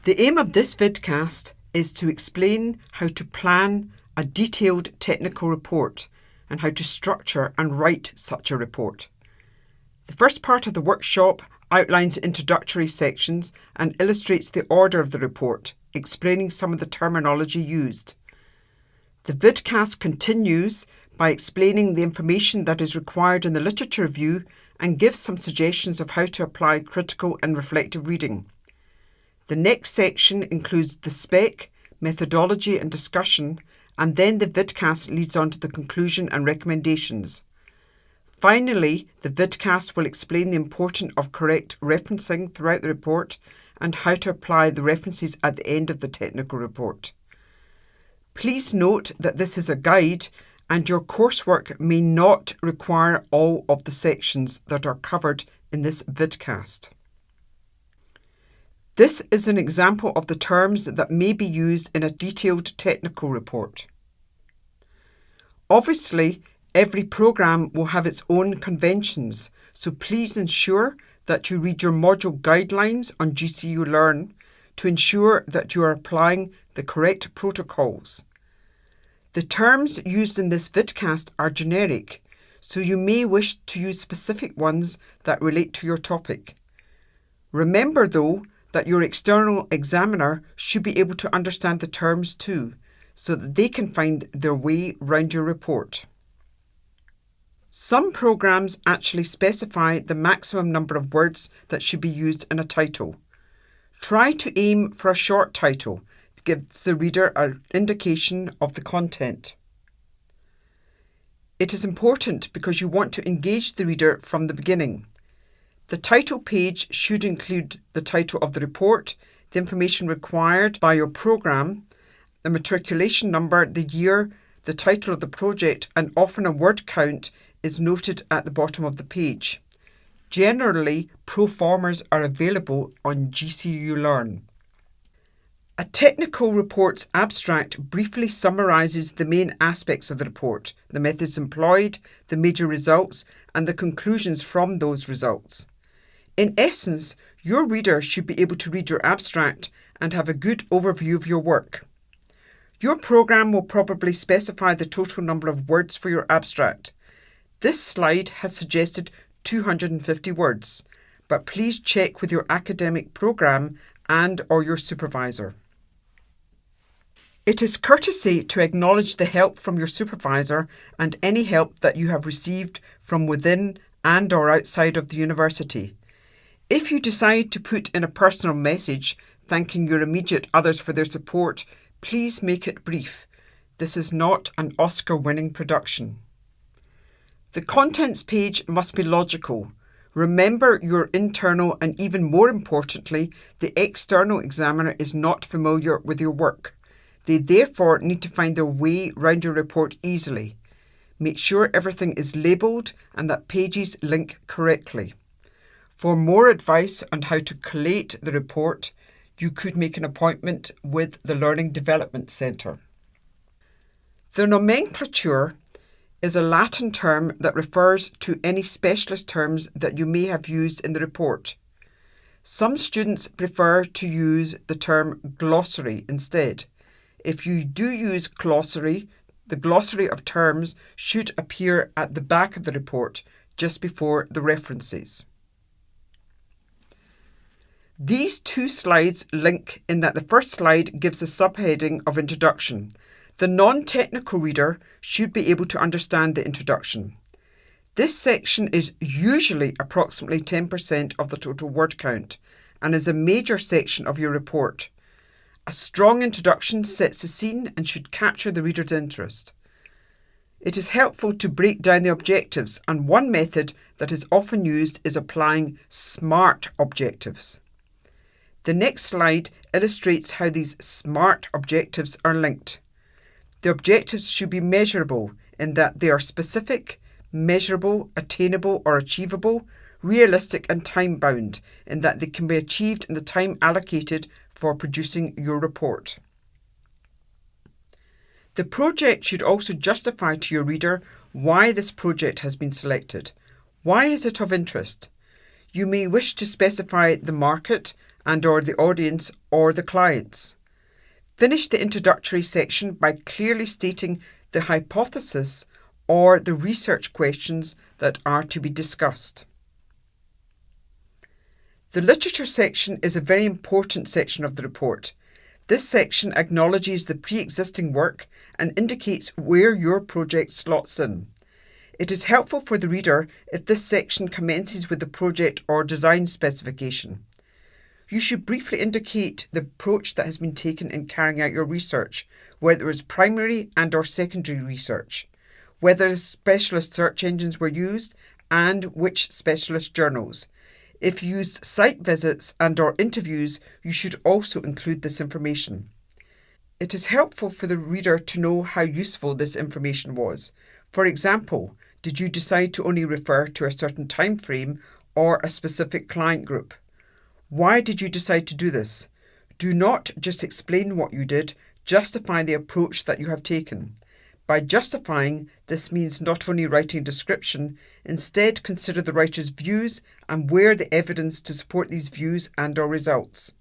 The aim of this vidcast is to explain how to plan a detailed technical report and how to structure and write such a report. The first part of the workshop outlines introductory sections and illustrates the order of the report, explaining some of the terminology used. The vidcast continues by explaining the information that is required in the literature review and gives some suggestions of how to apply critical and reflective reading. The next section includes the spec, methodology and discussion, and then the vidcast leads on to the conclusion and recommendations. Finally, the vidcast will explain the importance of correct referencing throughout the report and how to apply the references at the end of the technical report. Please note that this is a guide and your coursework may not require all of the sections that are covered in this vidcast. This is an example of the terms that may be used in a detailed technical report. Obviously, every program will have its own conventions, so please ensure that you read your module guidelines on GCU Learn to ensure that you are applying the correct protocols. The terms used in this vidcast are generic, so you may wish to use specific ones that relate to your topic. Remember, though, that your external examiner should be able to understand the terms too, so that they can find their way round your report. Some programs actually specify the maximum number of words that should be used in a title. Try to aim for a short title to give the reader an indication of the content. It is important because you want to engage the reader from the beginning. The title page should include the title of the report, the information required by your program, the matriculation number, the year, the title of the project, and often a word count is noted at the bottom of the page. Generally, pro formers are available on GCU Learn. A technical report's abstract briefly summarises the main aspects of the report, the methods employed, the major results, and the conclusions from those results. In essence, your reader should be able to read your abstract and have a good overview of your work. Your program will probably specify the total number of words for your abstract. This slide has suggested 250 words, but please check with your academic program and/or your supervisor. It is courtesy to acknowledge the help from your supervisor and any help that you have received from within and/or outside of the university. If you decide to put in a personal message thanking your immediate others for their support, please make it brief. This is not an Oscar-winning production. The contents page must be logical. Remember, your internal and even more importantly, the external examiner is not familiar with your work. They therefore need to find their way round your report easily. Make sure everything is labelled and that pages link correctly. For more advice on how to collate the report, you could make an appointment with the Learning Development Centre. The nomenclature is a Latin term that refers to any specialist terms that you may have used in the report. Some students prefer to use the term glossary instead. If you do use glossary, the glossary of terms should appear at the back of the report just before the references. These two slides link in that the first slide gives a subheading of introduction. The non-technical reader should be able to understand the introduction. This section is usually approximately 10% of the total word count and is a major section of your report. A strong introduction sets the scene and should capture the reader's interest. It is helpful to break down the objectives, and one method that is often used is applying SMART objectives. The next slide illustrates how these SMART objectives are linked. The objectives should be measurable in that they are specific, measurable, attainable or achievable, realistic and time-bound in that they can be achieved in the time allocated for producing your report. The project should also justify to your reader why this project has been selected. Why is it of interest? You may wish to specify the market and/or the audience or the clients. Finish the introductory section by clearly stating the hypothesis or the research questions that are to be discussed. The literature section is a very important section of the report. This section acknowledges the pre-existing work and indicates where your project slots in. It is helpful for the reader if this section commences with the project or design specification. You should briefly indicate the approach that has been taken in carrying out your research, whether it was primary and/or secondary research, whether specialist search engines were used, and which specialist journals. If you used site visits and/or interviews, you should also include this information. It is helpful for the reader to know how useful this information was. For example, did you decide to only refer to a certain time frame or a specific client group? Why did you decide to do this? Do not just explain what you did, justify the approach that you have taken. By justifying, this means not only writing a description, instead consider the writer's views and where the evidence to support these views and/or results.